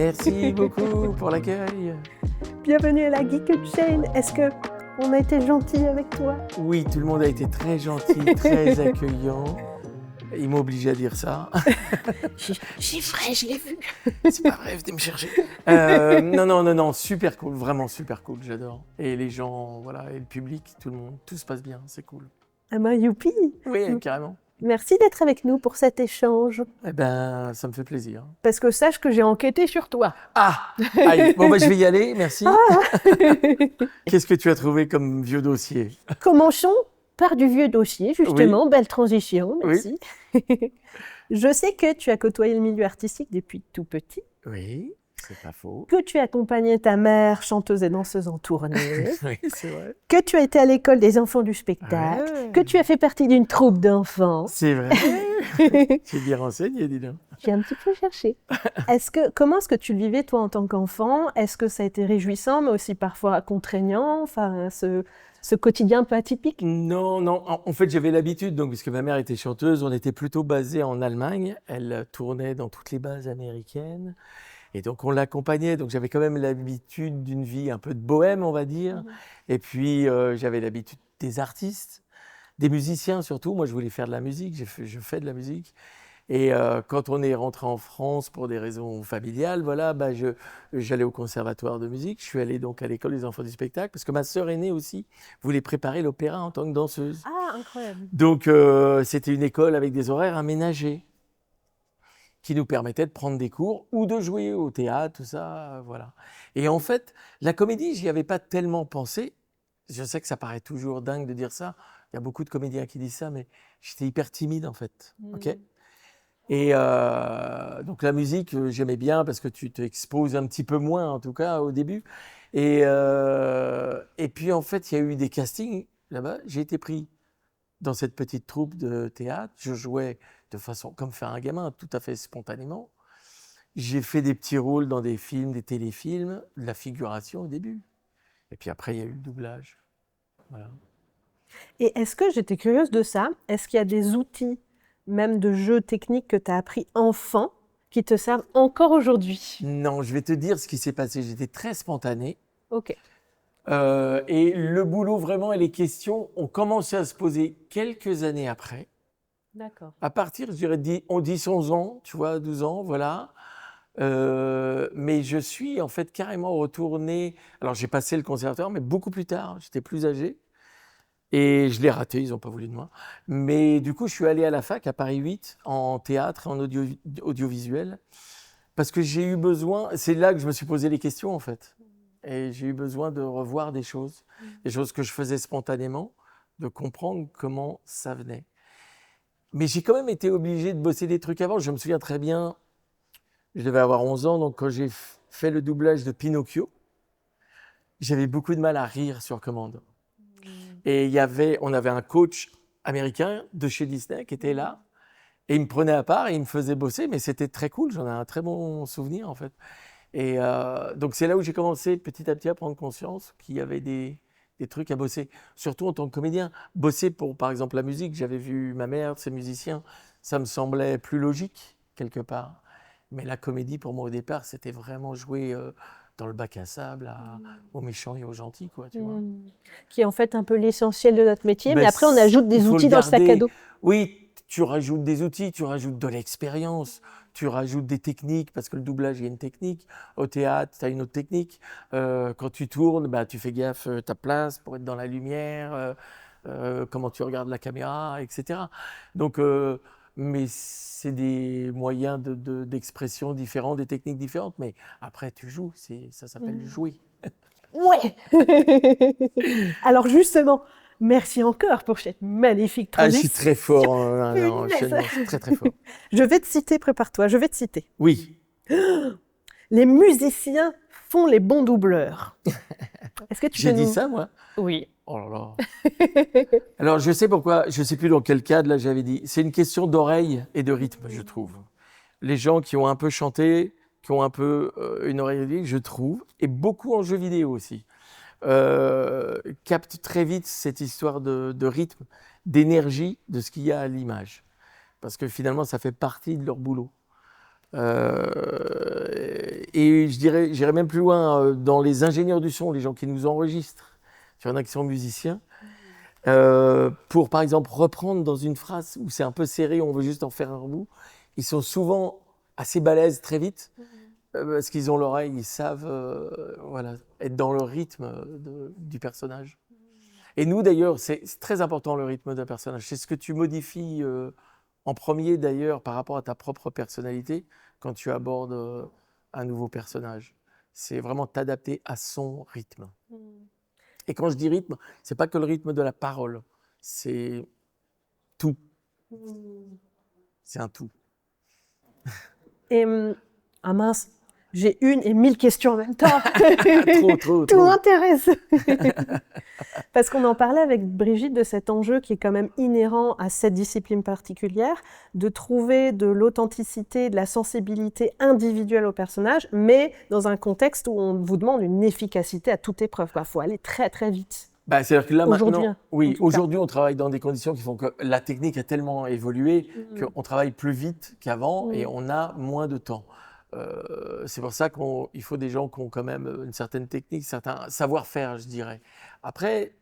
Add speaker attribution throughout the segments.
Speaker 1: Merci beaucoup pour l'accueil.
Speaker 2: Bienvenue à la Geek Chain. Est-ce qu'on a été gentil avec toi?
Speaker 1: Oui, tout le monde a été très gentil, très accueillant. Il m'a obligé à dire ça.
Speaker 2: Chiffré, je l'ai vu.
Speaker 1: C'est pas vrai, venez me chercher. Non, super cool, vraiment super cool, j'adore. Et les gens, voilà, et le public, tout le monde, tout se passe bien, c'est cool.
Speaker 2: Ah ben, youpi.
Speaker 1: Oui, carrément.
Speaker 2: Merci d'être avec nous pour cet échange.
Speaker 1: Eh ben, ça me fait plaisir.
Speaker 2: Parce que sache que j'ai enquêté sur toi.
Speaker 1: Ah, aïe. Bon, je vais y aller, merci. Qu'est-ce que tu as trouvé comme vieux dossier?
Speaker 2: Commençons par du vieux dossier, justement.
Speaker 1: Oui.
Speaker 2: Belle transition, merci. Oui. Je sais que tu as côtoyé le milieu artistique depuis tout petit.
Speaker 1: Oui, c'est pas faux.
Speaker 2: Que tu as accompagné ta mère, chanteuse et danseuse en tournée.
Speaker 1: Oui, c'est vrai.
Speaker 2: Que tu as été à l'école des enfants du spectacle.
Speaker 1: Ouais.
Speaker 2: Que tu as fait partie d'une troupe d'enfants.
Speaker 1: C'est vrai. J'ai bien renseigné, dis donc.
Speaker 2: J'ai un petit peu cherché. Comment est-ce que tu le vivais, toi, en tant qu'enfant? Est-ce que ça a été réjouissant, mais aussi parfois contraignant, enfin, ce quotidien un peu atypique?
Speaker 1: Non. En fait, j'avais l'habitude, donc, puisque ma mère était chanteuse, on était plutôt basé en Allemagne. Elle tournait dans toutes les bases américaines. Et donc, on l'accompagnait. Donc, j'avais quand même l'habitude d'une vie un peu de bohème, on va dire. Et puis, j'avais l'habitude des artistes, des musiciens surtout. Moi, je voulais faire de la musique. Je fais de la musique. Et quand on est rentré en France pour des raisons familiales, voilà, j'allais au conservatoire de musique. Je suis allé donc à l'école des enfants du spectacle parce que ma sœur aînée aussi voulait préparer l'opéra en tant que danseuse.
Speaker 2: Ah, incroyable.
Speaker 1: Donc c'était une école avec des horaires aménagés qui nous permettaient de prendre des cours ou de jouer au théâtre, tout ça, voilà. Et en fait, la comédie, j'y avais pas tellement pensé. Je sais que ça paraît toujours dingue de dire ça. Il y a beaucoup de comédiens qui disent ça, mais j'étais hyper timide en fait. Ok. Et donc la musique, j'aimais bien parce que tu t'exposes un petit peu moins, en tout cas au début. Et puis en fait, il y a eu des castings là-bas. J'ai été pris dans cette petite troupe de théâtre. Je jouais de façon, comme faire un gamin, tout à fait spontanément. J'ai fait des petits rôles dans des films, des téléfilms, de la figuration au début. Et puis après, il y a eu le doublage. Voilà.
Speaker 2: Et est-ce que, j'étais curieuse de ça, est-ce qu'il y a des outils, même de jeux techniques que tu as appris enfant, qui te servent encore aujourd'hui?
Speaker 1: Non, je vais te dire ce qui s'est passé. J'étais très spontané.
Speaker 2: Ok.
Speaker 1: Et le boulot vraiment et les questions ont commencé à se poser quelques années après.
Speaker 2: D'accord.
Speaker 1: À partir, je dirais, 10, 11 ans, tu vois, 12 ans, voilà. Mais je suis en fait carrément retourné. Alors j'ai passé le conservatoire, mais beaucoup plus tard, j'étais plus âgé. Et je l'ai raté, ils n'ont pas voulu de moi. Mais du coup, je suis allé à la fac à Paris 8 en théâtre et en audiovisuel. Parce que j'ai eu besoin, c'est là que je me suis posé les questions en fait. Et j'ai eu besoin de revoir des choses que je faisais spontanément, de comprendre comment ça venait. Mais j'ai quand même été obligé de bosser des trucs avant. Je me souviens très bien, je devais avoir 11 ans, donc quand j'ai fait le doublage de Pinocchio, j'avais beaucoup de mal à rire sur commande. Et on avait un coach américain de chez Disney qui était là, et il me prenait à part et il me faisait bosser, mais c'était très cool, j'en ai un très bon souvenir en fait. Et donc c'est là où j'ai commencé petit à petit à prendre conscience qu'il y avait des trucs à bosser, surtout en tant que comédien. Bosser pour, par exemple, la musique, j'avais vu ma mère, ses musiciens, ça me semblait plus logique quelque part. Mais la comédie, pour moi au départ, c'était vraiment jouer dans le bac à sable, aux méchants et aux gentils, quoi, tu vois.
Speaker 2: Qui est en fait un peu l'essentiel de notre métier, mais après on ajoute des outils dans le sac à dos.
Speaker 1: Oui, tu rajoutes des outils, tu rajoutes de l'expérience, tu rajoutes des techniques, parce que le doublage, il y a une technique. Au théâtre, tu as une autre technique. Quand tu tournes, tu fais gaffe, ta place pour être dans la lumière, comment tu regardes la caméra, etc. Donc, mais c'est des moyens d'expression différents, des techniques différentes. Mais après, tu joues, ça s'appelle jouer.
Speaker 2: Ouais. Alors justement, merci encore pour cette magnifique
Speaker 1: Ah, je
Speaker 2: transition.
Speaker 1: suis très fort en enchaînement, je suis très très fort.
Speaker 2: Je vais te citer, prépare-toi, je vais te citer.
Speaker 1: Oui.
Speaker 2: Les musiciens font les bons doubleurs. Est-ce que tu
Speaker 1: J'ai
Speaker 2: peux
Speaker 1: dit
Speaker 2: nous...
Speaker 1: ça, moi?
Speaker 2: Oui.
Speaker 1: Oh là là. Alors, je sais pourquoi, je ne sais plus dans quel cadre, là, j'avais dit. C'est une question d'oreille et de rythme, je trouve. Les gens qui ont un peu chanté, qui ont un peu une oreille rythmique, je trouve, et beaucoup en jeu vidéo aussi, captent très vite cette histoire de rythme, d'énergie, de ce qu'il y a à l'image. Parce que finalement, ça fait partie de leur boulot. Et j'irais même plus loin, dans les ingénieurs du son, les gens qui nous enregistrent. Il y en a qui sont musiciens. Pour, par exemple, reprendre dans une phrase où c'est un peu serré, on veut juste en faire un bout, ils sont souvent assez balèzes très vite, parce qu'ils ont l'oreille, ils savent voilà, être dans le rythme du personnage. Et nous, d'ailleurs, c'est très important le rythme d'un personnage. C'est ce que tu modifies en premier, d'ailleurs, par rapport à ta propre personnalité, quand tu abordes un nouveau personnage. C'est vraiment t'adapter à son rythme. Et quand je dis rythme, c'est pas que le rythme de la parole, c'est tout. C'est un tout.
Speaker 2: Et ah mince, j'ai 1 et 1000 questions en même temps.
Speaker 1: Trop.
Speaker 2: Tout m'intéresse. Parce qu'on en parlait avec Brigitte de cet enjeu qui est quand même inhérent à cette discipline particulière, de trouver de l'authenticité, de la sensibilité individuelle au personnage, mais dans un contexte où on vous demande une efficacité à toute épreuve. Il faut aller très très vite.
Speaker 1: Bah, c'est-à-dire que là
Speaker 2: Aujourd'hui,
Speaker 1: maintenant, oui, aujourd'hui on travaille dans des conditions qui font que la technique a tellement évolué qu'on travaille plus vite qu'avant et on a moins de temps. C'est pour ça qu'il faut des gens qui ont quand même une certaine technique, certain savoir-faire, je dirais. Après,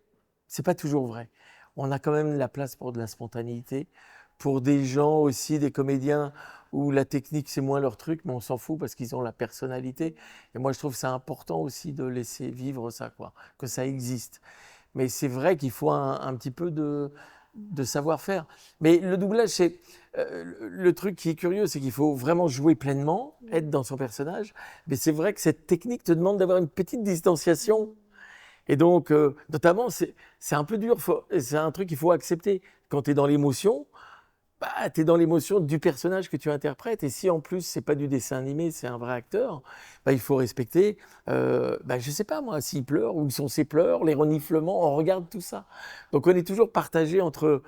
Speaker 1: c'est pas toujours vrai. On a quand même la place pour de la spontanéité, pour des gens aussi, des comédiens où la technique c'est moins leur truc, mais on s'en fout parce qu'ils ont la personnalité. Et moi je trouve que c'est important aussi de laisser vivre ça, quoi, que ça existe. Mais c'est vrai qu'il faut un petit peu de savoir-faire. Mais le doublage, c'est le truc qui est curieux, c'est qu'il faut vraiment jouer pleinement, être dans son personnage. Mais c'est vrai que cette technique te demande d'avoir une petite distanciation. Et donc, notamment, c'est un peu dur. C'est un truc qu'il faut accepter. Quand tu es dans l'émotion, bah, tu es dans l'émotion du personnage que tu interprètes. Et si en plus, c'est pas du dessin animé, c'est un vrai acteur, bah, il faut respecter, je sais pas moi, s'il pleure, où sont ses pleurs, les reniflements, on regarde tout ça. Donc on est toujours partagé entre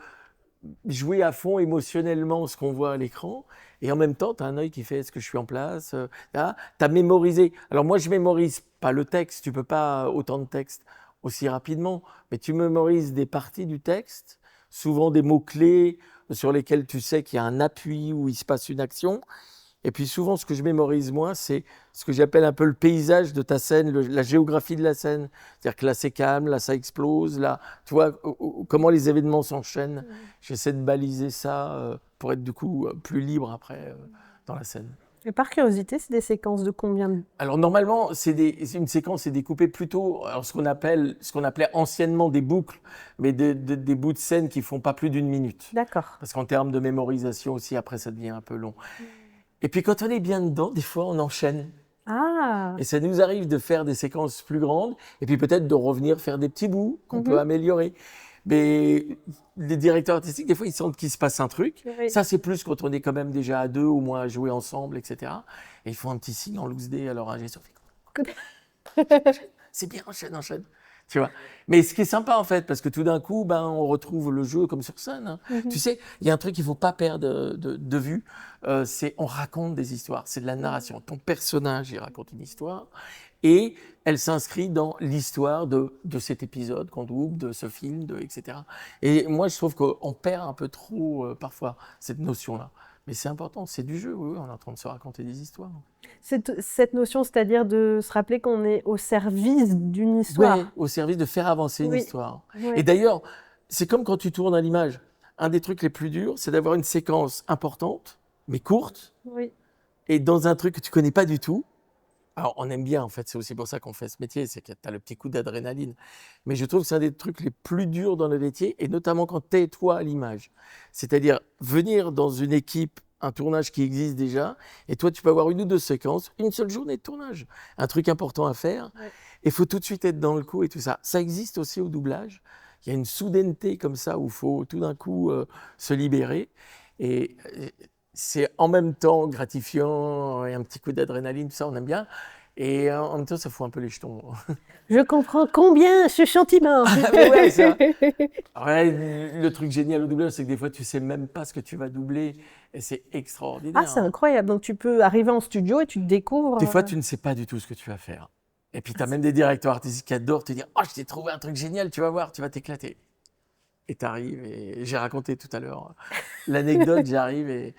Speaker 1: jouer à fond émotionnellement ce qu'on voit à l'écran, et en même temps, tu as un œil qui fait est-ce que je suis en place tu as mémorisé. Alors moi, je mémorise pas le texte, tu peux pas autant de texte aussi rapidement, mais tu mémorises des parties du texte, souvent des mots-clés sur lesquels tu sais qu'il y a un appui, où il se passe une action. Et puis souvent, ce que je mémorise moi, c'est ce que j'appelle un peu le paysage de ta scène, la géographie de la scène. C'est-à-dire que là, c'est calme, là, ça explose, là, tu vois, comment les événements s'enchaînent. J'essaie de baliser ça pour être du coup plus libre après dans la scène.
Speaker 2: Et par curiosité, c'est des séquences de combien de...
Speaker 1: Alors normalement, une séquence est découpée plutôt, alors ce qu'on appelait anciennement des boucles, mais des bouts de scène qui font pas plus d'1 minute.
Speaker 2: D'accord.
Speaker 1: Parce qu'en termes de mémorisation aussi, après, ça devient un peu long. Et puis quand on est bien dedans, des fois, on enchaîne.
Speaker 2: Ah.
Speaker 1: Et ça nous arrive de faire des séquences plus grandes, et puis peut-être de revenir faire des petits bouts qu'on peut améliorer. Mais les directeurs artistiques, des fois, ils sentent qu'il se passe un truc.
Speaker 2: Oui.
Speaker 1: Ça, c'est plus quand on est quand même déjà à 2, au moins à jouer ensemble, etc. Et ils font un petit signe en loose day, alors j'ai sur c'est bien, enchaîne. Tu vois. Mais ce qui est sympa, en fait, parce que tout d'un coup, on retrouve le jeu comme sur scène. Hein. Tu sais, il y a un truc qu'il ne faut pas perdre de vue, c'est on raconte des histoires, c'est de la narration. Ton personnage, il raconte une histoire, et elle s'inscrit dans l'histoire de cet épisode qu'on double, de ce film, etc. Et moi, je trouve qu'on perd un peu trop, parfois, cette notion-là. Mais c'est important, c'est du jeu, oui, on est en train de se raconter des histoires.
Speaker 2: Cette notion, c'est-à-dire de se rappeler qu'on est au service d'une histoire.
Speaker 1: Oui, au service de faire avancer une
Speaker 2: Oui.
Speaker 1: histoire.
Speaker 2: Oui.
Speaker 1: Et d'ailleurs, c'est comme quand tu tournes à l'image. Un des trucs les plus durs, c'est d'avoir une séquence importante, mais courte,
Speaker 2: Oui.
Speaker 1: et dans un truc que tu connais pas du tout. Alors, on aime bien, en fait, c'est aussi pour ça qu'on fait ce métier, c'est que tu as le petit coup d'adrénaline. Mais je trouve que c'est un des trucs les plus durs dans le métier, et notamment quand tu es toi à l'image. C'est-à-dire venir dans une équipe, un tournage qui existe déjà, et toi, tu peux avoir 1 ou 2 séquences, une seule journée de tournage, un truc important à faire, et il faut tout de suite être dans le coup et tout ça. Ça existe aussi au doublage. Il y a une soudaineté comme ça où il faut tout d'un coup se libérer. Et c'est en même temps gratifiant et un petit coup d'adrénaline, tout ça, on aime bien. Et en même temps, ça fout un peu les jetons.
Speaker 2: Je comprends combien ce sentiment.
Speaker 1: Mais ouais, c'est vrai. Ouais, le truc génial au doublage, c'est que des fois, tu sais même pas ce que tu vas doubler. Et c'est extraordinaire.
Speaker 2: Ah, c'est incroyable. Donc, tu peux arriver en studio et tu te découvres.
Speaker 1: Des fois, tu ne sais pas du tout ce que tu vas faire. Et puis, tu as même des directeurs artistiques qui adorent te dire « Oh, je t'ai trouvé un truc génial, tu vas voir, tu vas t'éclater. » Et tu arrives, et j'ai raconté tout à l'heure l'anecdote, j'arrive et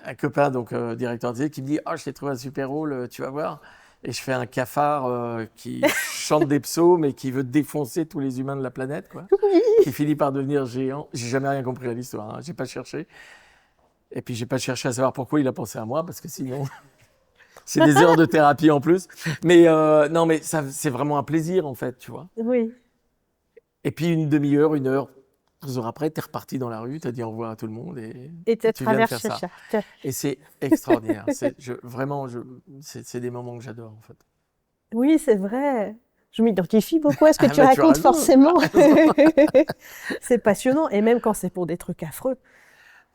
Speaker 1: un copain, donc directeur artistique, qui me dit « Ah, je t'ai trouvé un super rôle, tu vas voir ». Et je fais un cafard qui chante des psaumes et qui veut défoncer tous les humains de la planète, quoi.
Speaker 2: Oui.
Speaker 1: Qui finit par devenir géant. J'ai jamais rien compris à l'histoire, hein. J'ai pas cherché. Et puis j'ai pas cherché à savoir pourquoi il a pensé à moi, parce que sinon, c'est des heures de thérapie en plus. Mais non, mais ça, c'est vraiment un plaisir, en fait, tu vois.
Speaker 2: Oui.
Speaker 1: Et puis une demi-heure, 1 heure, 2 heures après, t'es reparti dans la rue, t'as dit au revoir à tout le monde
Speaker 2: Et tu
Speaker 1: tu viens de faire
Speaker 2: traverses
Speaker 1: ça.
Speaker 2: ça.
Speaker 1: Et c'est extraordinaire. Vraiment, c'est des moments que j'adore, en fait.
Speaker 2: Oui, c'est vrai. Je m'identifie beaucoup à ce que
Speaker 1: Ah,
Speaker 2: tu
Speaker 1: mais tu as
Speaker 2: racontes
Speaker 1: raison.
Speaker 2: forcément. C'est passionnant, et même quand c'est pour des trucs affreux.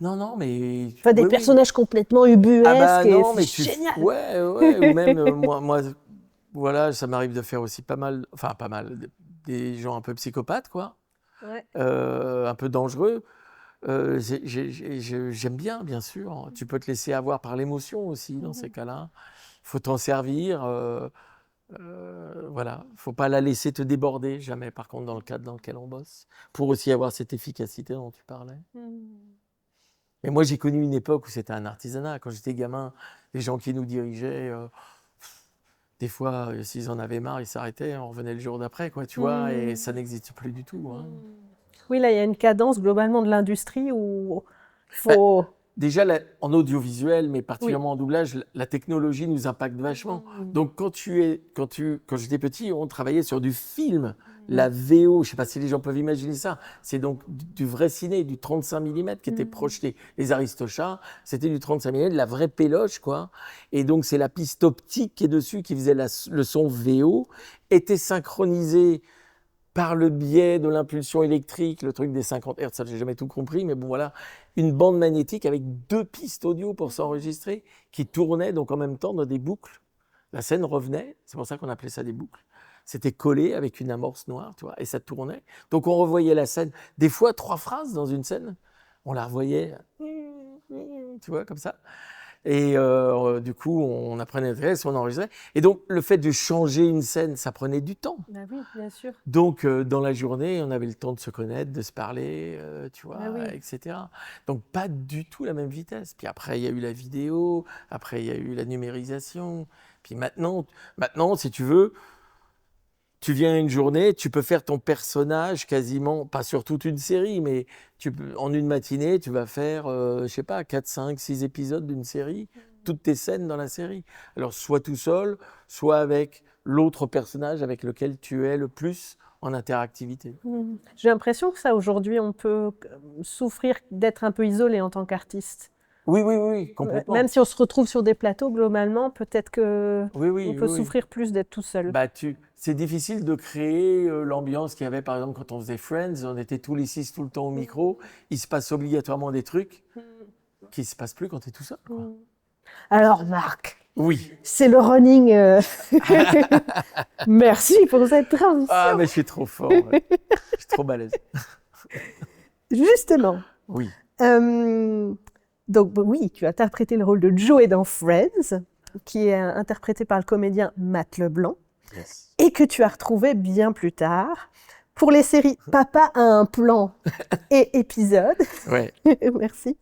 Speaker 1: Non, non, mais
Speaker 2: Enfin, des
Speaker 1: oui, oui.
Speaker 2: personnages complètement
Speaker 1: Ah
Speaker 2: ubuesques,
Speaker 1: bah
Speaker 2: et
Speaker 1: non,
Speaker 2: c'est
Speaker 1: mais
Speaker 2: génial.
Speaker 1: ouais, ouais, ou même moi, voilà, ça m'arrive de faire aussi pas mal, enfin pas mal, des gens un peu psychopathes, quoi,
Speaker 2: Ouais.
Speaker 1: un peu dangereux. J'aime bien sûr. Tu peux te laisser avoir par l'émotion aussi dans ces cas-là. Faut t'en servir. Voilà, faut pas la laisser te déborder jamais. Par contre, dans le cadre dans lequel on bosse, pour aussi avoir cette efficacité dont tu parlais. Mais moi, j'ai connu une époque où c'était un artisanat. Quand j'étais gamin, les gens qui nous dirigeaient, des fois, s'ils en avaient marre, ils s'arrêtaient, on revenait le jour d'après, quoi, tu vois, et ça n'existe plus du tout, hein.
Speaker 2: Oui, là, il y a une cadence globalement de l'industrie où
Speaker 1: Bah,
Speaker 2: faut...
Speaker 1: déjà, en audiovisuel, mais
Speaker 2: Oui.
Speaker 1: particulièrement en doublage, la technologie nous impacte vachement. Donc, quand j'étais petit, on travaillait sur du film, la VO, je ne sais pas si les gens peuvent imaginer ça. C'est donc du vrai ciné, du 35 mm qui était projeté. Les Aristochats, c'était du 35 mm, de la vraie péloche, quoi. Et donc, c'est la piste optique qui est dessus qui faisait le son VO, était synchronisé par le biais de l'impulsion électrique, le truc des 50 Hz, ça j'ai jamais tout compris, mais bon voilà, une bande magnétique avec 2 pistes audio pour s'enregistrer qui tournaient donc en même temps dans des boucles. La scène revenait, c'est pour ça qu'on appelait ça des boucles. C'était collé avec une amorce noire, tu vois, et ça tournait. Donc on revoyait la scène, des fois 3 phrases dans une scène, on la revoyait, tu vois, comme ça. Et du coup, on apprenait le texte, on enregistrait. Et donc, le fait de changer une scène, ça prenait du temps.
Speaker 2: Bah oui, bien sûr.
Speaker 1: Donc, dans la journée, on avait le temps de se connaître, de se parler, tu vois,
Speaker 2: Ah oui.
Speaker 1: etc. Donc, pas du tout la même vitesse. Puis après, il y a eu la vidéo, après, il y a eu la numérisation. Puis maintenant, si tu veux, tu viens une journée, tu peux faire ton personnage quasiment, pas sur toute une série, mais en une matinée, tu vas faire, je sais pas, 4, 5, 6 épisodes d'une série, toutes tes scènes dans la série. Alors, soit tout seul, soit avec l'autre personnage avec lequel tu es le plus en interactivité.
Speaker 2: J'ai l'impression que ça, aujourd'hui, on peut souffrir d'être un peu isolé en tant qu'artiste.
Speaker 1: Oui, oui, oui, complètement.
Speaker 2: Même si on se retrouve sur des plateaux, globalement, peut-être que
Speaker 1: Oui, oui,
Speaker 2: on peut
Speaker 1: oui.
Speaker 2: souffrir plus d'être tout seul.
Speaker 1: Bah, c'est difficile de créer l'ambiance qu'il y avait, par exemple, quand on faisait Friends, on était tous les 6 tout le temps au micro, il se passe obligatoirement des trucs qui ne se passent plus quand tu es tout seul, quoi.
Speaker 2: Alors, Marc,
Speaker 1: Oui.
Speaker 2: c'est le running. Merci pour cette transition.
Speaker 1: Ah, mais je suis trop fort. Ouais. Je suis trop balèze.
Speaker 2: Justement.
Speaker 1: Oui.
Speaker 2: Donc, oui, tu as interprété le rôle de Joey dans Friends, qui est interprété par le comédien Matt LeBlanc,
Speaker 1: Yes.
Speaker 2: et que tu as retrouvé bien plus tard pour les séries Papa a un plan et Épisode.
Speaker 1: Ouais.
Speaker 2: Merci.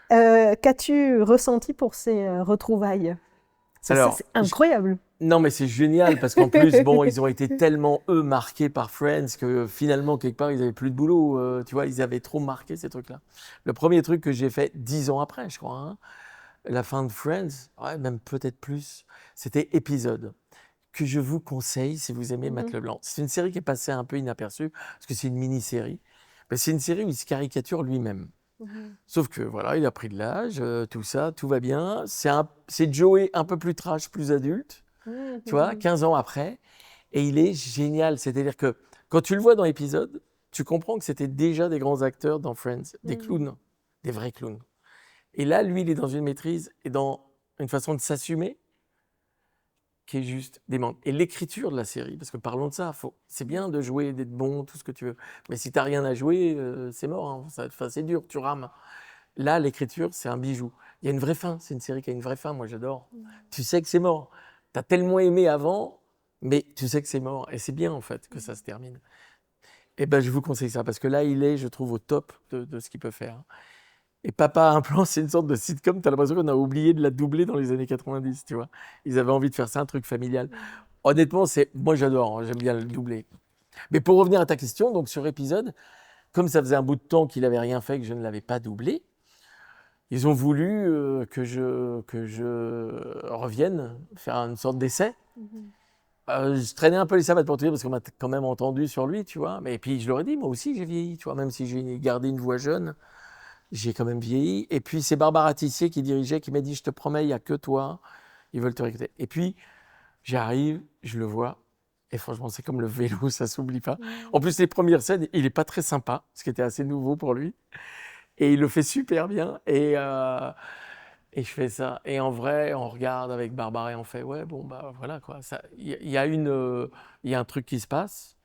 Speaker 2: Qu'as-tu ressenti pour ces retrouvailles?
Speaker 1: Alors,
Speaker 2: c'est incroyable.
Speaker 1: Non, mais c'est génial parce qu'en plus, bon, ils ont été tellement, eux, marqués par Friends que finalement, quelque part, ils n'avaient plus de boulot. Tu vois, ils avaient trop marqué ces trucs-là. Le premier truc que j'ai fait 10 ans après, je crois, hein, la fin de Friends, ouais, même peut-être plus, c'était Épisode, que je vous conseille si vous aimez Matt LeBlanc. C'est une série qui est passée un peu inaperçue parce que c'est une mini-série. Mais c'est une série où il se caricature lui-même. Sauf que voilà, il a pris de l'âge, tout ça, tout va bien. C'est Joey un peu plus trash, plus adulte, tu vois, 15 ans après. Et il est génial. C'est-à-dire que quand tu le vois dans l'épisode, tu comprends que c'était déjà des grands acteurs dans Friends, des clowns, des vrais clowns. Et là, lui, il est dans une maîtrise et dans une façon de s'assumer qui est juste démente. Et l'écriture de la série, parce que parlons de ça, c'est bien de jouer, d'être bon, tout ce que tu veux. Mais si tu n'as rien à jouer, c'est mort, hein. C'est dur, tu rames. Là, l'écriture, c'est un bijou. Il y a une vraie fin, c'est une série qui a une vraie fin, moi j'adore. Tu sais que c'est mort. Tu as tellement aimé avant, mais tu sais que c'est mort. Et c'est bien en fait que ça se termine. Et ben, je vous conseille ça, parce que là, il est, je trouve, au top de ce qu'il peut faire. Et Papa a un plan, c'est une sorte de sitcom, tu as l'impression qu'on a oublié de la doubler dans les années 90, tu vois. Ils avaient envie de faire ça, un truc familial. Honnêtement, moi j'adore, hein, j'aime bien le doubler. Mais pour revenir à ta question, donc sur épisode, comme ça faisait un bout de temps qu'il n'avait rien fait, que je ne l'avais pas doublé, ils ont voulu que je revienne faire une sorte d'essai. Je traînais un peu les savates pour te dire, parce qu'on m'a quand même entendu sur lui, tu vois. Mais puis je leur ai dit, moi aussi j'ai vieilli, tu vois, même si j'ai gardé une voix jeune, j'ai quand même vieilli. Et puis c'est Barbara Tissier qui dirigeait, qui m'a dit, je te promets, il n'y a que toi, ils veulent te recruter. Et puis j'arrive, je le vois, et franchement c'est comme le vélo, ça s'oublie pas. En plus les premières scènes, il est pas très sympa, ce qui était assez nouveau pour lui. Et il le fait super bien. Et je fais ça. Et en vrai, on regarde avec Barbara et on fait, ouais, bon, bah voilà quoi. Il y a un truc qui se passe.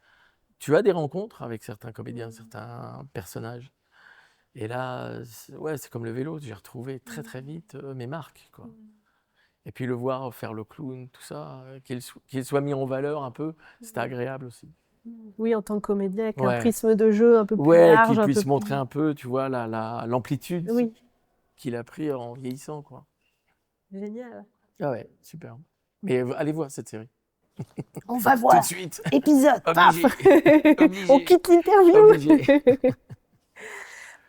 Speaker 1: Tu as des rencontres avec certains comédiens, certains personnages. Et là, ouais, c'est comme le vélo. J'ai retrouvé très très vite mes marques, quoi. Et puis le voir faire le clown, tout ça, qu'il soit mis en valeur un peu, c'était agréable aussi.
Speaker 2: Oui, en tant que comédien, avec un
Speaker 1: Ouais.
Speaker 2: prisme de jeu un peu plus
Speaker 1: Ouais,
Speaker 2: large,
Speaker 1: qu'il
Speaker 2: un peu
Speaker 1: puisse
Speaker 2: plus...
Speaker 1: montrer un peu, tu vois, l'amplitude
Speaker 2: Oui,
Speaker 1: qu'il a pris en vieillissant, quoi.
Speaker 2: génial.
Speaker 1: Ah ouais, super. Mais allez voir cette série.
Speaker 2: On va
Speaker 1: Tout
Speaker 2: voir.
Speaker 1: de suite.
Speaker 2: Épisode, paf.
Speaker 1: Obligé. Obligé.
Speaker 2: On quitte l'interview.
Speaker 1: Obligé.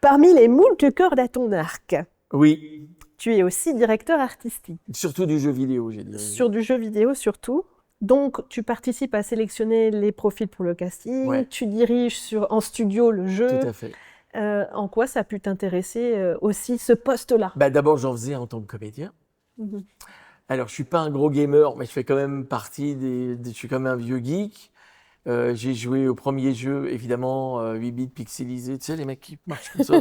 Speaker 2: Parmi les moultes cordes à ton arc,
Speaker 1: Oui,
Speaker 2: tu es aussi directeur artistique,
Speaker 1: surtout du jeu vidéo, j'ai dit.
Speaker 2: sur du jeu vidéo surtout. Donc, tu participes à sélectionner les profils pour le casting,
Speaker 1: Ouais.
Speaker 2: tu diriges en studio le jeu.
Speaker 1: Tout à fait.
Speaker 2: En quoi ça a pu t'intéresser aussi, ce poste-là?
Speaker 1: Bah, d'abord, j'en faisais en tant que comédien.
Speaker 2: Mhm.
Speaker 1: Alors, je suis pas un gros gamer, mais je fais quand même partie je suis quand même un vieux geek. J'ai joué au premier jeu, évidemment, 8 bits pixelisés, tu sais, les mecs qui marchent comme ça.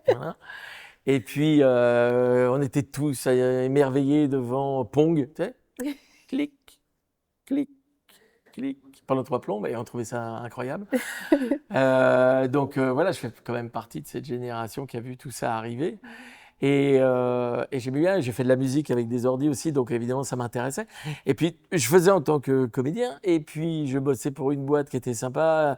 Speaker 1: Voilà. Et puis, on était tous émerveillés devant Pong, tu sais. Clic, clic, clic, pendant 3 plombs, et on trouvait ça incroyable. Donc voilà, je fais quand même partie de cette génération qui a vu tout ça arriver. Et j'aimais bien, j'ai fait de la musique avec des ordis aussi, donc évidemment ça m'intéressait. Et puis je faisais en tant que comédien, et puis je bossais pour une boîte qui était sympa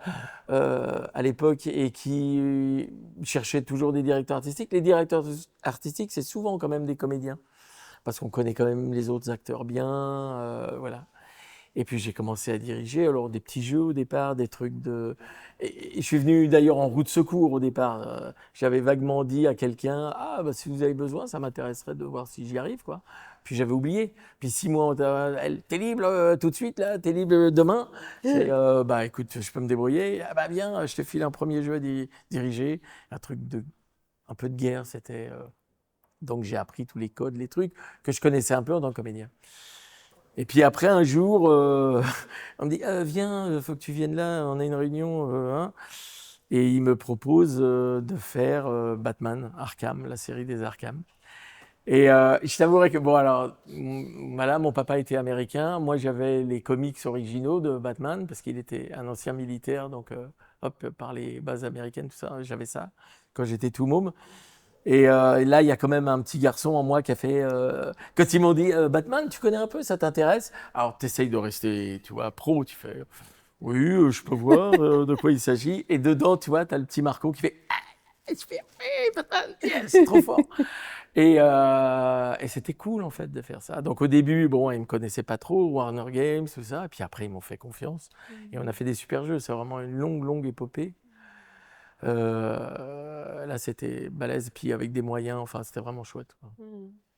Speaker 1: à l'époque et qui cherchait toujours des directeurs artistiques. Les directeurs artistiques, c'est souvent quand même des comédiens, parce qu'on connaît quand même les autres acteurs bien, voilà. Et puis j'ai commencé à diriger, alors des petits jeux au départ, des trucs de... Et je suis venu d'ailleurs en roue de secours au départ. J'avais vaguement dit à quelqu'un, ah bah si vous avez besoin, ça m'intéresserait de voir si j'y arrive, quoi. Puis j'avais oublié. Puis 6 mois, t'es libre tout de suite, là, t'es libre demain. Bah écoute, je peux me débrouiller. Ah bah viens, je te file un premier jeu à diriger. Un truc un peu de guerre, c'était... Donc j'ai appris tous les codes, les trucs que je connaissais un peu en tant que comédien. Et puis après, un jour, on me dit viens, faut que tu viennes là, on a une réunion. Hein. Et il me propose de faire Batman, Arkham, la série des Arkham. Et je t'avouerai que, bon, alors, voilà, mon papa était américain. Moi, j'avais les comics originaux de Batman, parce qu'il était un ancien militaire, donc hop, par les bases américaines, tout ça, j'avais ça quand j'étais tout môme. Et là, il y a quand même un petit garçon en moi qui a fait... quand ils m'ont dit Batman, tu connais un peu, ça t'intéresse? Alors, tu essayes de rester, tu vois, pro, tu fais... Oui, je peux voir de quoi il s'agit. Et dedans, tu vois, tu as le petit Marco qui fait... Ah, je fais, oui, Batman, yes, c'est trop fort. Et c'était cool, en fait, de faire ça. Donc, au début, bon, ils ne me connaissaient pas trop, Warner Games, tout ça. Et puis après, ils m'ont fait confiance. Et on a fait des super jeux. C'est vraiment une longue, longue épopée. Là, c'était balèze, puis avec des moyens, enfin, c'était vraiment chouette, quoi.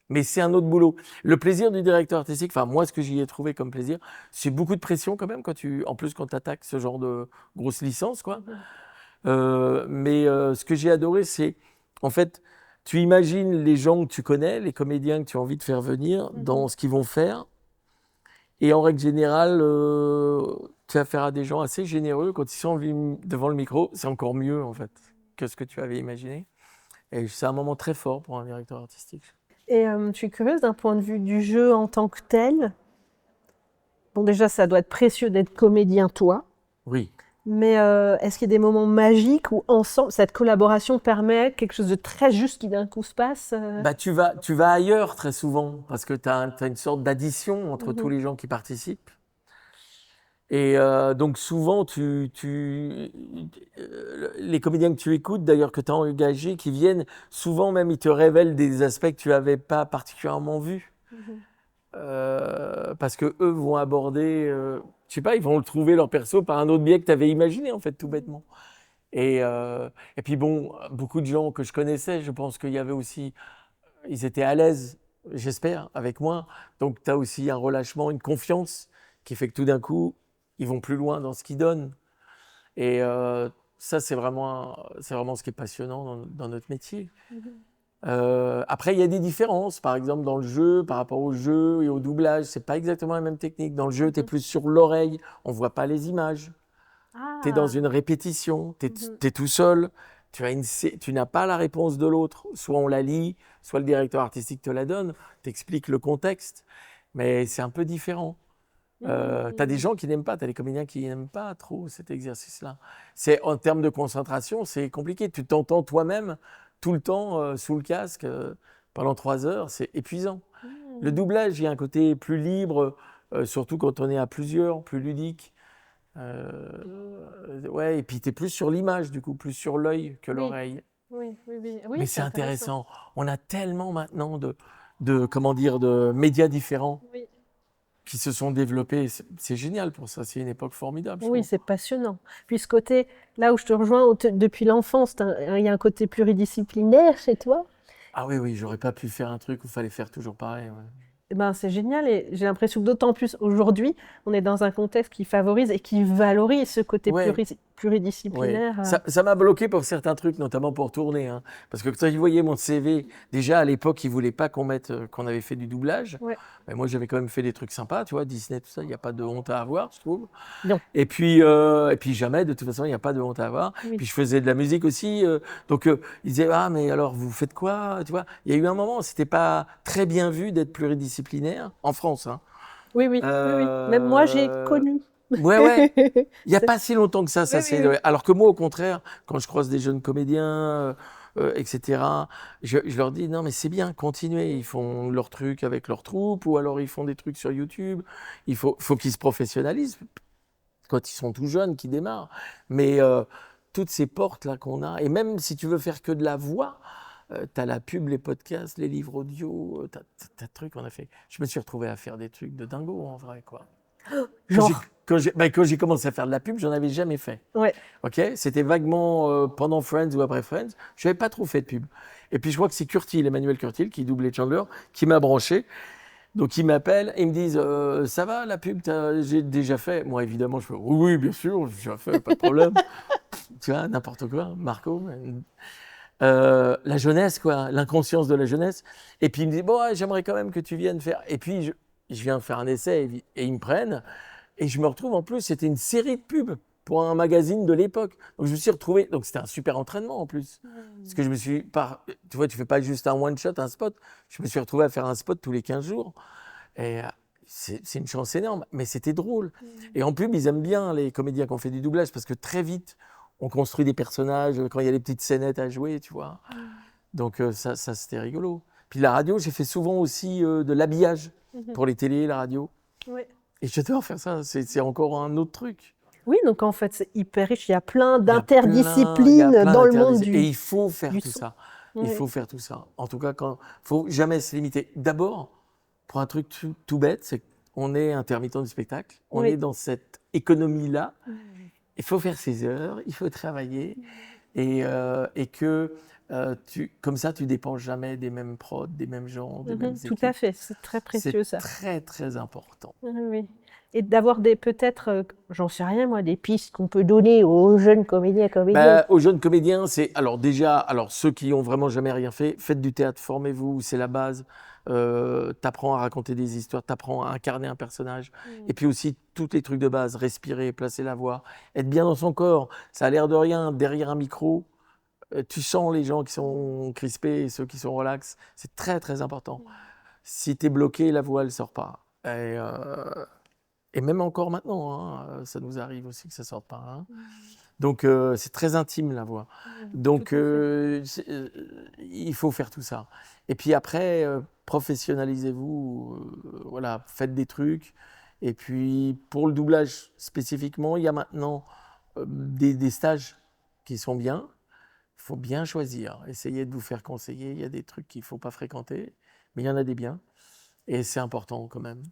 Speaker 1: Mais c'est un autre boulot. Le plaisir du directeur artistique, enfin, moi, ce que j'y ai trouvé comme plaisir, c'est beaucoup de pression quand même, en plus, quand tu attaques ce genre de grosse licence, quoi. Mais ce que j'ai adoré, c'est, en fait, tu imagines les gens que tu connais, les comédiens que tu as envie de faire venir, dans ce qu'ils vont faire. Et en règle générale, tu as affaire à des gens assez généreux. Quand ils sont devant le micro, c'est encore mieux, en fait, que ce que tu avais imaginé. Et c'est un moment très fort pour un directeur artistique.
Speaker 2: Et je suis curieuse d'un point de vue du jeu en tant que tel. Bon, déjà, ça doit être précieux d'être comédien, toi.
Speaker 1: Oui.
Speaker 2: Mais est-ce qu'il y a des moments magiques où, ensemble, cette collaboration permet quelque chose de très juste qui d'un coup se passe
Speaker 1: Bah, tu vas ailleurs très souvent, parce que tu as une sorte d'addition entre tous les gens qui participent. Et donc souvent, les comédiens que tu écoutes, d'ailleurs que tu as engagés, qui viennent, souvent même ils te révèlent des aspects que tu n'avais pas particulièrement vus. Parce que eux vont aborder, je sais pas, ils vont trouver leur perso par un autre biais que tu avais imaginé, en fait, tout bêtement. Et puis bon, beaucoup de gens que je connaissais, je pense qu'il y avait aussi, ils étaient à l'aise, j'espère, avec moi. Donc tu as aussi un relâchement, une confiance qui fait que tout d'un coup, ils vont plus loin dans ce qu'ils donnent. Et ça, c'est vraiment ce qui est passionnant dans notre métier. Après, il y a des différences. Par exemple, dans le jeu, par rapport au jeu et au doublage, c'est pas exactement la même technique. Dans le jeu, tu es plus sur l'oreille, on voit pas les images. Tu es dans
Speaker 2: Ah,
Speaker 1: une répétition, tu es tout seul, tu n'as pas la réponse de l'autre. Soit on la lit, soit le directeur artistique te la donne, t'explique le contexte, mais c'est un peu différent. Tu as des gens qui n'aiment pas, tu as des comédiens qui n'aiment pas trop cet exercice-là. En termes de concentration, c'est compliqué. Tu t'entends toi-même tout le temps sous le casque pendant 3 heures, c'est épuisant. Le doublage, il y a un côté plus libre, surtout quand on est à plusieurs, plus ludique. Ouais, et puis tu es plus sur l'image, du coup, plus sur l'œil que
Speaker 2: oui,
Speaker 1: l'oreille.
Speaker 2: oui, oui, oui, oui,
Speaker 1: Mais
Speaker 2: c'est
Speaker 1: c'est
Speaker 2: intéressant.
Speaker 1: intéressant. On a tellement maintenant comment dire, de médias différents
Speaker 2: Oui.
Speaker 1: qui se sont développés. C'est génial pour ça. C'est une époque formidable, je
Speaker 2: Oui,
Speaker 1: trouve.
Speaker 2: c'est passionnant. Puis ce côté, là où je te rejoins, depuis l'enfance, il y a un côté pluridisciplinaire chez toi.
Speaker 1: Ah oui, oui, j'aurais pas pu faire un truc où il fallait faire toujours pareil. Ouais.
Speaker 2: Eh ben, c'est génial et j'ai l'impression que d'autant plus aujourd'hui, on est dans un contexte qui favorise et qui valorise ce côté
Speaker 1: Ouais, ouais.
Speaker 2: pluridisciplinaire.
Speaker 1: Ça m'a bloqué pour certains trucs, notamment pour tourner. Hein. Parce que quand ils voyaient mon CV, déjà à l'époque, ils voulaient pas qu'on avait fait du doublage.
Speaker 2: Ouais.
Speaker 1: Mais moi, j'avais quand même fait des trucs sympas, tu vois, Disney, tout ça. Il n'y a pas de honte à avoir, je trouve.
Speaker 2: Non.
Speaker 1: Et puis jamais, de toute façon, il n'y a pas de honte à avoir.
Speaker 2: Oui.
Speaker 1: Puis je faisais de la musique aussi. Donc ils disaient, ah, mais alors vous faites quoi? Tu vois, il y a eu un moment, c'était pas très bien vu d'être pluridisciplinaire en France. Hein.
Speaker 2: Oui, oui, oui, oui. Même moi, j'ai
Speaker 1: Euh,
Speaker 2: connu.
Speaker 1: Ouais, ouais. Il n'y a
Speaker 2: C'est-
Speaker 1: pas si longtemps que ça
Speaker 2: Oui, oui,
Speaker 1: s'est.
Speaker 2: oui.
Speaker 1: Alors que moi, au contraire, quand je croise des jeunes comédiens, etc., je leur dis non, mais c'est bien, continuez. Ils font leur truc avec leur troupe, ou alors ils font des trucs sur YouTube. Il faut qu'ils se professionnalisent quand ils sont tout jeunes, qu'ils démarrent. Mais toutes ces portes-là qu'on a, et même si tu veux faire que de la voix, tu as la pub, les podcasts, les livres audio, t'as de trucs. Je me suis retrouvé à faire des trucs de dingo, en vrai, quoi.
Speaker 2: Genre.
Speaker 1: Quand j'ai commencé à faire de la pub, j'en avais jamais fait.
Speaker 2: Ouais.
Speaker 1: Ok, c'était vaguement pendant Friends ou après Friends. Je n'avais pas trop fait de pub. Et puis je vois que c'est Curtil, Emmanuel Curtil, qui doublait Chandler, qui m'a branché. Donc ils m'appellent et ils me disent ça va la pub, j'ai déjà fait. Moi évidemment je fais oui, oui bien sûr, j'ai déjà fait, pas de problème. Tu vois, n'importe quoi, Marco. La jeunesse quoi, l'inconscience de la jeunesse. Et puis il me dit bon ouais, j'aimerais quand même que tu viennes faire. Et puis je viens faire un essai et ils me prennent. Et je me retrouve en plus, c'était une série de pubs pour un magazine de l'époque. Donc je me suis retrouvé, donc c'était un super entraînement en plus. Parce que je me suis, tu vois, tu fais pas juste un one shot, un spot. Je me suis retrouvé à faire un spot tous les 15 jours. Et c'est une chance énorme, mais c'était drôle. Et en pub, ils aiment bien les comédiens qui ont fait du doublage parce que très vite, on construit des personnages quand il y a les petites scénettes à jouer, tu vois. Donc ça c'était rigolo. Puis la radio, j'ai fait souvent aussi de l'habillage pour les télés, la radio.
Speaker 2: Ouais.
Speaker 1: Et j'adore faire ça, c'est encore un autre truc.
Speaker 2: Oui, donc en fait, c'est hyper riche. Il y a plein
Speaker 1: Il y a
Speaker 2: d'interdisciplines
Speaker 1: plein
Speaker 2: dans le monde
Speaker 1: d'interdisciplines. Et il faut faire
Speaker 2: du
Speaker 1: tout
Speaker 2: son.
Speaker 1: ça. Il
Speaker 2: Oui.
Speaker 1: faut faire tout ça. En tout cas, faut jamais se limiter. D'abord, pour un truc tout bête, c'est qu'on est intermittent du spectacle. On
Speaker 2: Oui.
Speaker 1: est dans cette économie-là. Il faut faire ses heures, il faut travailler. Et que comme ça, tu dépends jamais des mêmes prods, des mêmes gens, des mêmes
Speaker 2: Tout à
Speaker 1: équipes.
Speaker 2: fait, c'est très précieux
Speaker 1: C'est
Speaker 2: ça.
Speaker 1: très, très important.
Speaker 2: Oui, oui. Et d'avoir peut-être, j'en sais rien moi, des pistes qu'on peut donner aux jeunes comédiens, comédiennes.
Speaker 1: Aux jeunes comédiens, c'est alors déjà, alors ceux qui ont vraiment jamais rien fait, faites du théâtre, formez-vous, c'est la base. T'apprends à raconter des histoires, t'apprends à incarner un personnage. Et puis aussi tous les trucs de base, respirer, placer la voix, être bien dans son corps. Ça a l'air de rien, derrière un micro, tu sens les gens qui sont crispés et ceux qui sont relax. C'est très très important. Si t'es bloqué, la voix elle sort pas. Et même encore maintenant, hein, ça nous arrive aussi que ça sorte pas. Hein. Donc c'est très intime la voix. Donc il faut faire tout ça. Et puis après, professionnalisez-vous, voilà, faites des trucs. Et puis, pour le doublage spécifiquement, il y a maintenant des stages qui sont bien. Il faut bien choisir. Essayez de vous faire conseiller. Il y a des trucs qu'il ne faut pas fréquenter, mais il y en a des biens. Et c'est important quand même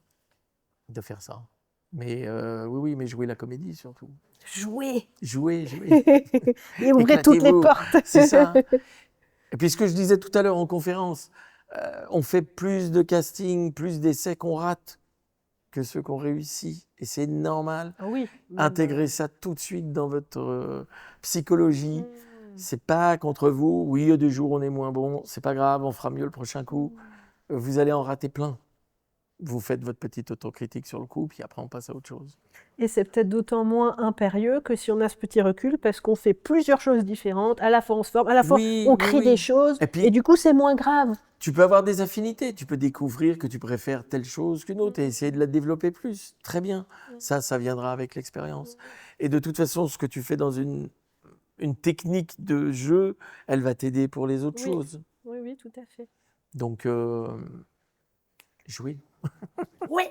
Speaker 1: de faire ça. Mais oui, mais jouer la comédie surtout.
Speaker 2: Jouer.
Speaker 1: Jouer.
Speaker 2: Et ouvrez toutes les
Speaker 1: Éclatez-vous.
Speaker 2: portes.
Speaker 1: C'est ça. Et puis ce que je disais tout à l'heure en conférence, on fait plus de casting, plus d'essais qu'on rate que ceux qu'on réussit. Et c'est normal.
Speaker 2: Ah oui.
Speaker 1: Intégrez ça tout de suite dans votre psychologie. C'est pas contre vous. Oui, il y a des jours où on est moins bon. C'est pas grave, on fera mieux le prochain coup. Vous allez en rater plein. Vous faites votre petite autocritique sur le coup, puis après on passe à autre chose.
Speaker 2: Et c'est peut-être d'autant moins impérieux que si on a ce petit recul, parce qu'on fait plusieurs choses différentes. À la fois on se forme, à la fois on crée des choses, et du coup c'est moins grave.
Speaker 1: Tu peux avoir des affinités, tu peux découvrir que tu préfères telle chose qu'une autre et essayer de la développer plus. Très bien, ça viendra avec l'expérience. Et de toute façon, ce que tu fais dans une technique de jeu, elle va t'aider pour les autres choses.
Speaker 2: Oui, tout à fait.
Speaker 1: Donc, jouer.
Speaker 2: Oui.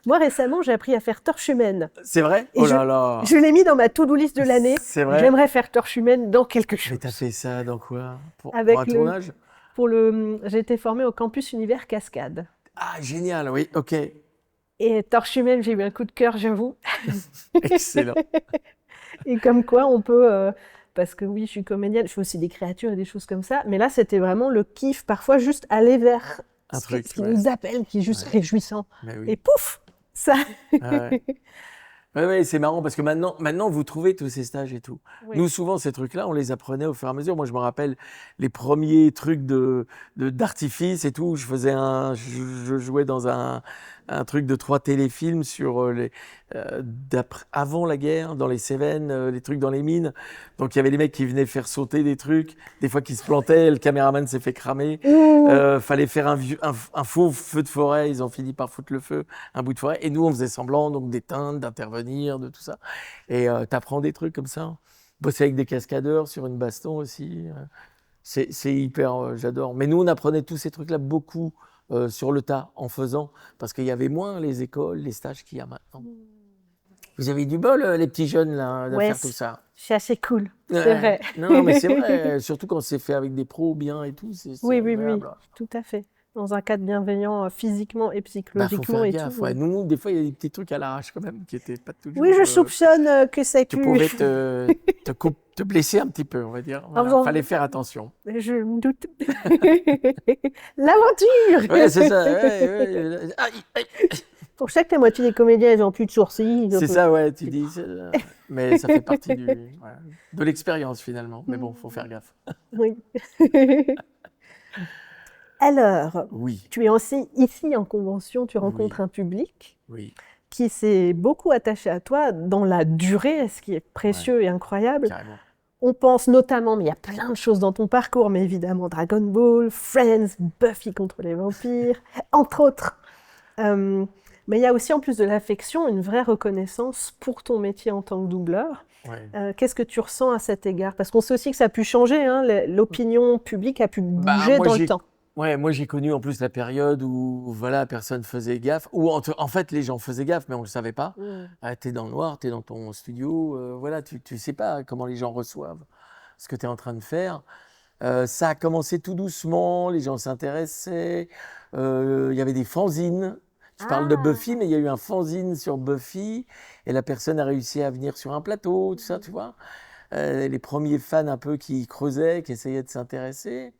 Speaker 2: Moi, récemment, j'ai appris à faire torche humaine.
Speaker 1: C'est vrai?
Speaker 2: Et
Speaker 1: oh là là.
Speaker 2: Je l'ai mis dans ma to-do list de l'année.
Speaker 1: C'est vrai?
Speaker 2: J'aimerais faire torche humaine dans quelque chose.
Speaker 1: Mais t'as fait ça dans quoi? Pour un
Speaker 2: Avec
Speaker 1: tournage?
Speaker 2: J'ai été formée au campus Univers Cascade.
Speaker 1: Ah, génial, oui, ok.
Speaker 2: Et torche humaine, j'ai eu un coup de cœur, j'avoue.
Speaker 1: Excellent.
Speaker 2: Et comme quoi, on peut... parce que oui, je suis comédienne, je fais aussi des créatures et des choses comme ça. Mais là, c'était vraiment le kiff. Parfois, juste aller vers
Speaker 1: Un
Speaker 2: ce
Speaker 1: truc,
Speaker 2: qui nous appelle, qui est juste réjouissant.
Speaker 1: Mais oui.
Speaker 2: Et pouf, ça.
Speaker 1: Oui, c'est marrant parce que maintenant, vous trouvez tous ces stages et tout.
Speaker 2: Oui.
Speaker 1: Nous, souvent, ces trucs-là, on les apprenait au fur et à mesure. Moi, je me rappelle les premiers trucs d'artifice et tout. Je jouais dans un truc de 3 téléfilms sur avant la guerre, dans les Cévennes, les trucs dans les mines. Donc, il y avait les mecs qui venaient faire sauter des trucs, des fois qui se plantaient, le caméraman s'est fait cramer. Fallait faire un faux feu de forêt, ils ont fini par foutre le feu, un bout de forêt. Et nous, on faisait semblant donc d'éteindre, d'intervenir, de tout ça. Et t'apprends des trucs comme ça. Bosser avec des cascadeurs sur une baston aussi. C'est hyper, j'adore. Mais nous, on apprenait tous ces trucs-là beaucoup sur le tas, en faisant, parce qu'il y avait moins les écoles, les stages qu'il y a maintenant. Vous avez du bol, les petits jeunes, là, de faire tout ça.
Speaker 2: C'est assez cool, c'est vrai.
Speaker 1: Non, mais c'est vrai, surtout quand c'est fait avec des pros bien et tout.
Speaker 2: Oui, tout à fait. Dans un cadre bienveillant physiquement et psychologiquement.
Speaker 1: Faut faire
Speaker 2: et
Speaker 1: gaffe,
Speaker 2: tout.
Speaker 1: ouais. Nous, des fois, il y a des petits trucs à l'arrache quand même qui n'étaient pas toujours...
Speaker 2: Oui, je soupçonne que c'est...
Speaker 1: Tu pouvais te blesser un petit peu, on va dire. Voilà. Fallait faire attention.
Speaker 2: Je me doute. L'aventure.
Speaker 1: Ouais, c'est ça.
Speaker 2: Pour chaque la moitié des comédiens, ils n'ont plus de sourcils.
Speaker 1: C'est ça, ouais, tu dis. Mais ça fait partie de l'expérience finalement. Mais bon, faut faire gaffe.
Speaker 2: Oui. Alors, tu es aussi ici en convention, tu rencontres un public qui s'est beaucoup attaché à toi dans la durée, ce qui est précieux et incroyable.
Speaker 1: Carrément.
Speaker 2: On pense notamment, mais il y a plein de choses dans ton parcours, mais évidemment Dragon Ball, Friends, Buffy contre les vampires, entre autres. Mais il y a aussi, en plus de l'affection, une vraie reconnaissance pour ton métier en tant que doubleur. Qu'est-ce que tu ressens à cet égard? Parce qu'on sait aussi que ça a pu changer, hein, l'opinion publique a pu bouger dans le temps.
Speaker 1: Ouais, moi j'ai connu en plus la période où voilà, personne faisait gaffe, ou en fait les gens faisaient gaffe mais on ne le savait pas. T'es dans le noir, t'es dans ton studio, voilà, tu sais pas comment les gens reçoivent ce que tu es en train de faire. Ça a commencé tout doucement, les gens s'intéressaient, il y avait des fanzines. Je parle de Buffy, mais il y a eu un fanzine sur Buffy et la personne a réussi à venir sur un plateau, tout ça, tu vois. Les premiers fans un peu qui creusaient, qui essayaient de s'intéresser.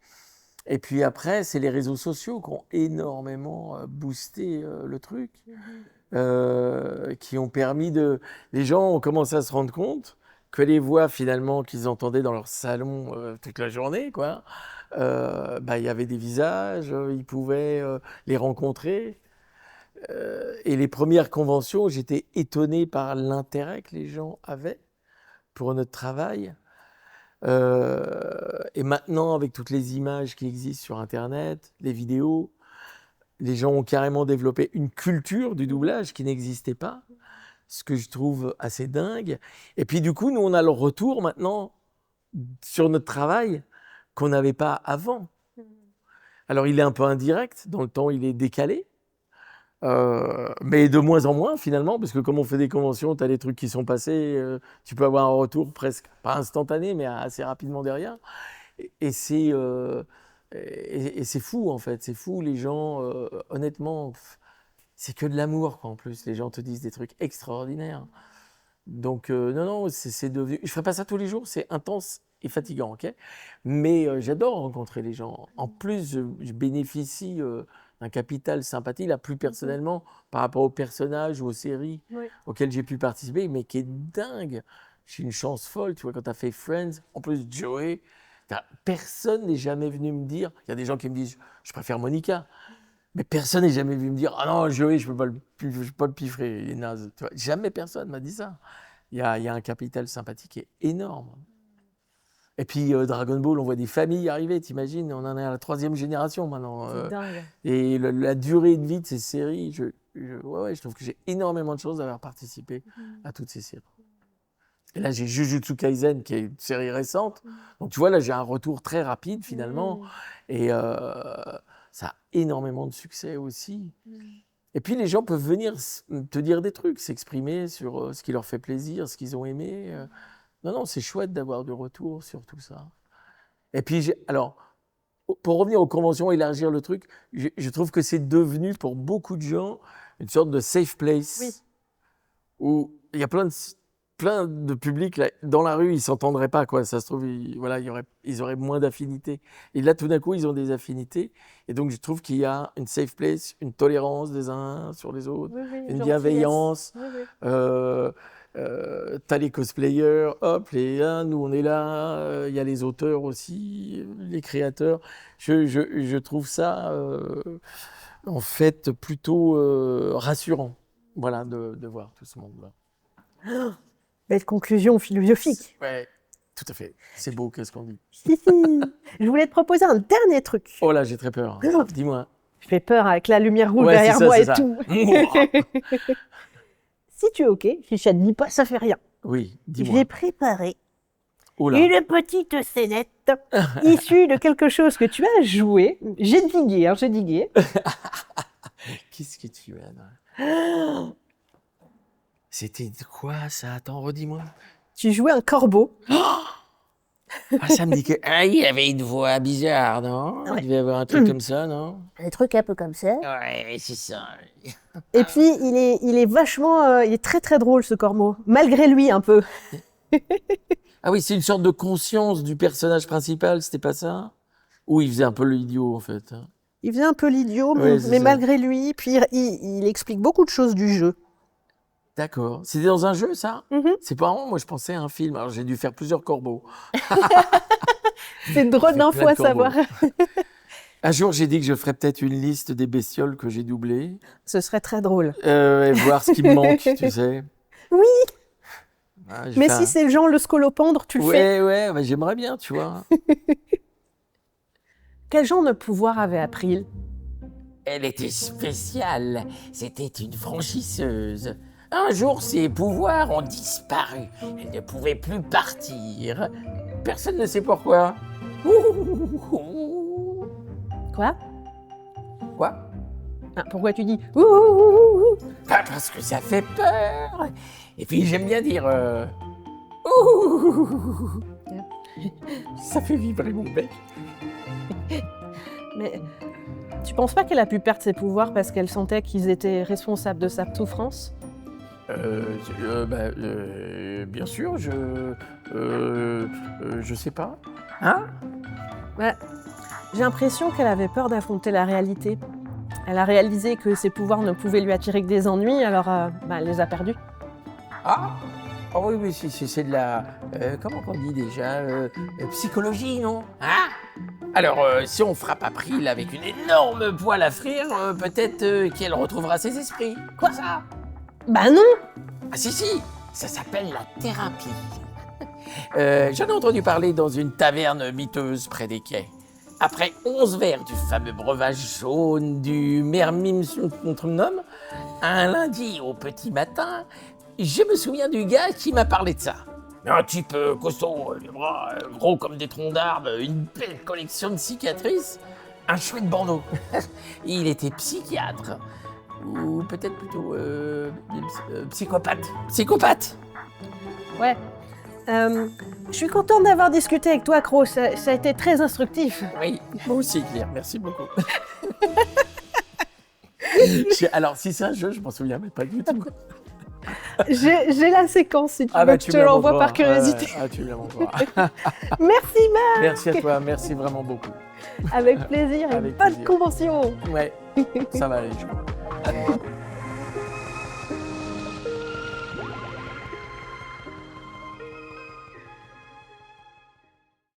Speaker 1: Et puis après, c'est les réseaux sociaux qui ont énormément boosté le truc, qui ont permis de... Les gens ont commencé à se rendre compte que les voix finalement qu'ils entendaient dans leur salon toute la journée, quoi, il y avait des visages, ils pouvaient les rencontrer. Et les premières conventions, j'étais étonné par l'intérêt que les gens avaient pour notre travail. Et maintenant, avec toutes les images qui existent sur Internet, les vidéos, les gens ont carrément développé une culture du doublage qui n'existait pas, ce que je trouve assez dingue. Et puis du coup, nous, on a le retour maintenant sur notre travail qu'on n'avait pas avant. Alors, il est un peu indirect, dans le temps, il est décalé. Mais de moins en moins finalement, parce que comme on fait des conventions, tu as des trucs qui sont passés, tu peux avoir un retour presque, pas instantané, mais assez rapidement derrière. Et c'est fou en fait, c'est fou, les gens, honnêtement, c'est que de l'amour quoi, en plus, les gens te disent des trucs extraordinaires. Donc non, c'est devenu, je ferai pas ça tous les jours, c'est intense et fatigant, ok? Mais j'adore rencontrer les gens. En plus, je bénéficie d'un capital sympathie, là plus personnellement, par rapport aux personnages ou aux séries
Speaker 2: Oui.
Speaker 1: auxquelles j'ai pu participer, mais qui est dingue. J'ai une chance folle, tu vois, quand tu as fait Friends, en plus Joey, personne n'est jamais venu me dire, il y a des gens qui me disent, je préfère Monica, mais personne n'est jamais venu me dire, ah non, Joey, je peux pas le piffrer, il est naze. Tu vois, jamais personne m'a dit ça. Il y a un capital sympathique qui est énorme. Et puis Dragon Ball, on voit des familles arriver, t'imagines, on en est à la 3e génération maintenant.
Speaker 2: C'est dingue.
Speaker 1: Et la durée de vie de ces séries, je trouve que j'ai énormément de chance d'avoir participé à toutes ces séries. Et là, j'ai Jujutsu Kaisen, qui est une série récente. Donc tu vois, là, j'ai un retour très rapide finalement. Et ça a énormément de succès aussi. Et puis les gens peuvent venir te dire des trucs, s'exprimer sur ce qui leur fait plaisir, ce qu'ils ont aimé. Non, c'est chouette d'avoir du retour sur tout ça. Et puis, alors, pour revenir aux conventions, élargir le truc, je trouve que c'est devenu pour beaucoup de gens une sorte de safe place.
Speaker 2: Oui.
Speaker 1: Où il y a plein de publics là, dans la rue, ils s'entendraient pas quoi. Ça se trouve, ils auraient moins d'affinités. Et là, tout d'un coup, ils ont des affinités. Et donc, je trouve qu'il y a une safe place, une tolérance des uns sur les autres, une bienveillance. T'as les cosplayers, hop, nous on est là. Il y a les auteurs aussi, les créateurs. Je trouve ça en fait plutôt rassurant, voilà, de voir tout ce monde-là.
Speaker 2: Belle conclusion philosophique.
Speaker 1: Ouais, tout à fait. C'est beau, qu'est-ce qu'on dit.
Speaker 2: Je voulais te proposer un dernier truc.
Speaker 1: Oh là, j'ai très peur. Dis-moi.
Speaker 2: Je fais peur avec la lumière rouge derrière moi et tout. Si tu es OK, si ça ne dit pas, ça fait rien.
Speaker 1: Oui, dis-moi.
Speaker 2: J'ai préparé une petite scénette issue de quelque chose que tu as joué. J'ai digué.
Speaker 1: Qu'est-ce que tu as? C'était de quoi ça? Attends, redis-moi.
Speaker 2: Tu jouais un corbeau.
Speaker 1: Ah, ça me dit que... Ah, il avait une voix bizarre, non? Il devait avoir un truc comme ça, non?
Speaker 2: Un truc un peu comme ça.
Speaker 1: Ouais, c'est ça.
Speaker 2: Et puis, il est vachement... il est très, très drôle, ce corbeau. Malgré lui, un peu.
Speaker 1: Ah oui, c'est une sorte de conscience du personnage principal, c'était pas ça? Ou il faisait un peu l'idiot, en fait?
Speaker 2: Il faisait un peu l'idiot,
Speaker 1: Ouais,
Speaker 2: mais malgré lui, puis il explique beaucoup de choses du jeu.
Speaker 1: D'accord. C'était dans un jeu, ça? C'est pas vraiment, moi je pensais à un film. Alors j'ai dû faire plusieurs corbeaux.
Speaker 2: C'est drôle d'infos à savoir.
Speaker 1: Un jour, j'ai dit que je ferais peut-être une liste des bestioles que j'ai doublées.
Speaker 2: Ce serait très drôle.
Speaker 1: Et voir ce qui me manque, tu sais.
Speaker 2: Oui.
Speaker 1: Ah,
Speaker 2: mais si c'est le genre le scolopendre, tu le fais.
Speaker 1: Ouais, bah, j'aimerais bien, tu vois.
Speaker 2: Quel genre de pouvoir avait April?
Speaker 3: Elle était spéciale. C'était une franchisseuse. Un jour, ses pouvoirs ont disparu. Elle ne pouvait plus partir. Personne ne sait pourquoi.
Speaker 2: Quoi?
Speaker 3: Quoi?
Speaker 2: Ah, pourquoi tu dis ouh?
Speaker 3: Pas parce que ça fait peur. Et puis j'aime bien dire ouh. Ça fait vibrer mon bec.
Speaker 2: Mais tu penses pas qu'elle a pu perdre ses pouvoirs parce qu'elle sentait qu'ils étaient responsables de sa souffrance?
Speaker 1: Bien sûr, je sais pas.
Speaker 3: Hein?
Speaker 2: Ouais. J'ai l'impression qu'elle avait peur d'affronter la réalité. Elle a réalisé que ses pouvoirs ne pouvaient lui attirer que des ennuis, alors elle les a perdus.
Speaker 3: Ah oui, c'est de la... comment on dit déjà psychologie, non? Hein? Alors, si on frappe April avec une énorme poêle à frire, peut-être qu'elle retrouvera ses esprits. Quoi ça?
Speaker 2: Bah non!
Speaker 3: Ah si, ça s'appelle la thérapie. J'en ai entendu parler dans une taverne miteuse près des quais. Après 11 verres du fameux breuvage jaune du Mermimsumnum, un lundi au petit matin, je me souviens du gars qui m'a parlé de ça. Un type costaud, les bras gros comme des troncs d'arbres, une belle collection de cicatrices, un chouette bandeau. Il était psychiatre. Ou peut-être plutôt psychopathe. Psychopathe.
Speaker 2: Ouais. Je suis contente d'avoir discuté avec toi, Cro. Ça a été très instructif.
Speaker 3: Oui, moi aussi, Claire. Merci beaucoup.
Speaker 1: Alors, si c'est un jeu, je m'en souviens mais pas du tout.
Speaker 2: J'ai la séquence, si tu veux,
Speaker 1: Bah,
Speaker 2: que je te l'envoie par curiosité.
Speaker 1: Tu me la montreras.
Speaker 2: Merci, Marc.
Speaker 1: Merci à toi, merci vraiment beaucoup.
Speaker 2: Avec plaisir et
Speaker 1: Avec
Speaker 2: bonne
Speaker 1: plaisir.
Speaker 2: convention.
Speaker 1: Ouais, ça va aller, je crois.